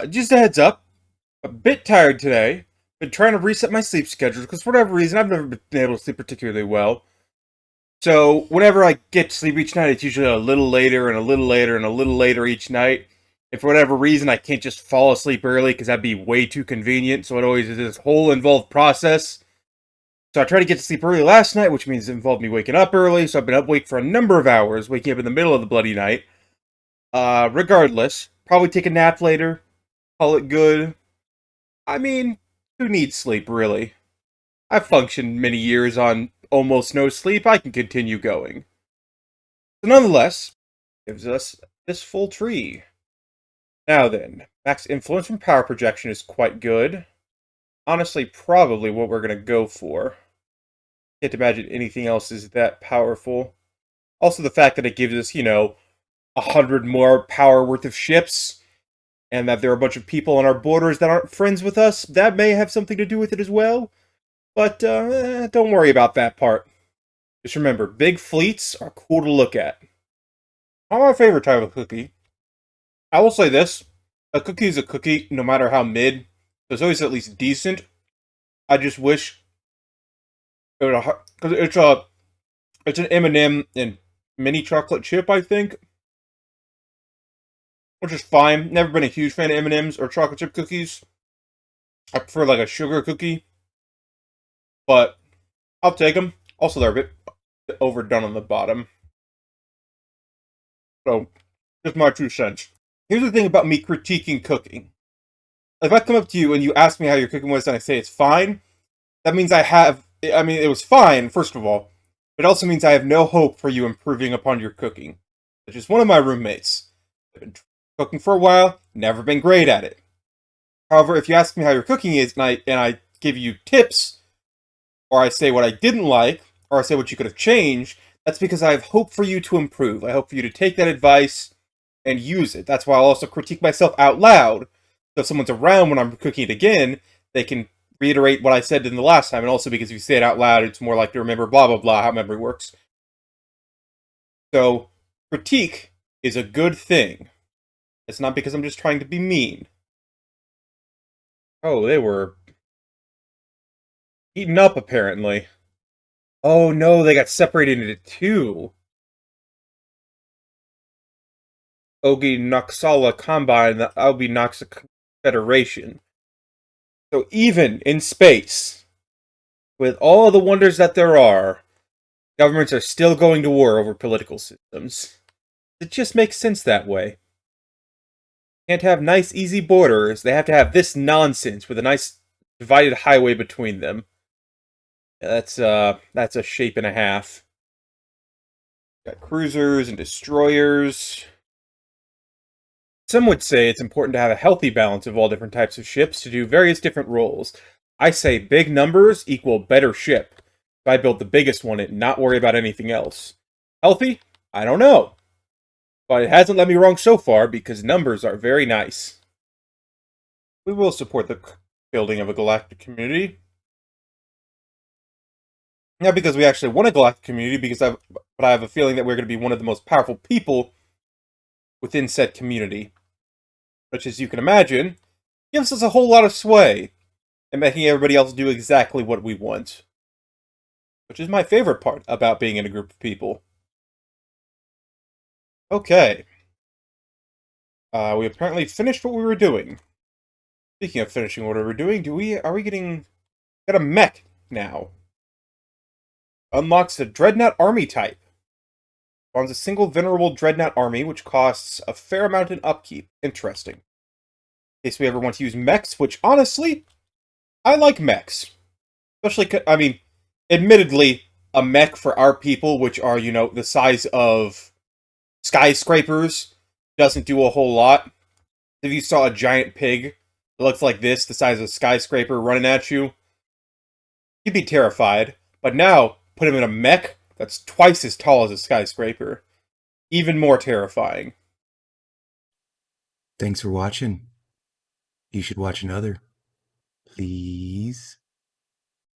Just a heads up, a bit tired today. Been trying to reset my sleep schedule because for whatever reason I've never been able to sleep particularly well. So whenever I get to sleep each night, it's usually a little later and a little later and a little later each night. If for whatever reason I can't just fall asleep early because that'd be way too convenient, so it always is this whole involved process. So I tried to get to sleep early last night, which means it involved me waking up early. So I've been awake for a number of hours, waking up in the middle of the bloody night. Regardless, probably take a nap later. Call it good. I mean, who needs sleep, really? I've functioned many years on almost no sleep. I can continue going. So nonetheless, gives us this full tree. Now then, max influence from power projection is quite good. Honestly, probably what we're going to go for. Can't imagine anything else is that powerful. Also, the fact that it gives us, 100 more power worth of ships, and that there are a bunch of people on our borders that aren't friends with us, that may have something to do with it as well. But don't worry about that part. Just remember, big fleets are cool to look at. Not my favorite type of cookie. I will say this. A cookie is a cookie, no matter how mid. It's always at least decent. I just wish it would, because it's an M&M and mini chocolate chip, I think, which is fine. Never been a huge fan of M&Ms or chocolate chip cookies. I prefer like a sugar cookie, but I'll take them. Also, they're a bit overdone on the bottom. So, just my 2 cents. Here's the thing about me critiquing cooking. If I come up to you and you ask me how your cooking was and I say it's fine, that means it was fine, first of all. But it also means I have no hope for you improving upon your cooking. It's just one of my roommates. I've been cooking for a while, never been great at it. However, if you ask me how your cooking is and I give you tips, or I say what I didn't like, or I say what you could have changed, that's because I have hope for you to improve. I hope for you to take that advice and use it. That's why I'll also critique myself out loud. So if someone's around when I'm cooking it again, they can reiterate what I said in the last time. And also because if you say it out loud, it's more likely to remember blah, blah, blah, how memory works. So, critique is a good thing. It's not because I'm just trying to be mean. Oh, they were eaten up, apparently. Oh no, they got separated into two. Ogi Noxala Combine, the Albi Noxa Federation. So even in space, with all the wonders that there are, governments are still going to war over political systems. It just makes sense that way. Can't have nice, easy borders. They have to have this nonsense with a nice divided highway between them. That's a shape and a half. Got cruisers and destroyers. Some would say it's important to have a healthy balance of all different types of ships to do various different roles. I say big numbers equal better ship. If I build the biggest one and not worry about anything else. Healthy? I don't know. But it hasn't led me wrong so far because numbers are very nice. We will support the building of a galactic community. Not because we actually want a galactic community, but I have a feeling that we're going to be one of the most powerful people within said community. Which, as you can imagine, gives us a whole lot of sway and making everybody else do exactly what we want. Which is my favorite part about being in a group of people. Okay. We apparently finished what we were doing. Speaking of finishing what we were doing, got a mech now. Unlocks the Dreadnought Army type. Spawns a single venerable Dreadnought Army, which costs a fair amount in upkeep. Interesting. In case we ever want to use mechs, which, honestly, I like mechs. Especially, admittedly, a mech for our people, which are, the size of skyscrapers, doesn't do a whole lot. If you saw a giant pig that looks like this, the size of a skyscraper, running at you, you'd be terrified. But now, put him in a mech that's twice as tall as a skyscraper. Even more terrifying. Thanks for watching. You should watch another. Please.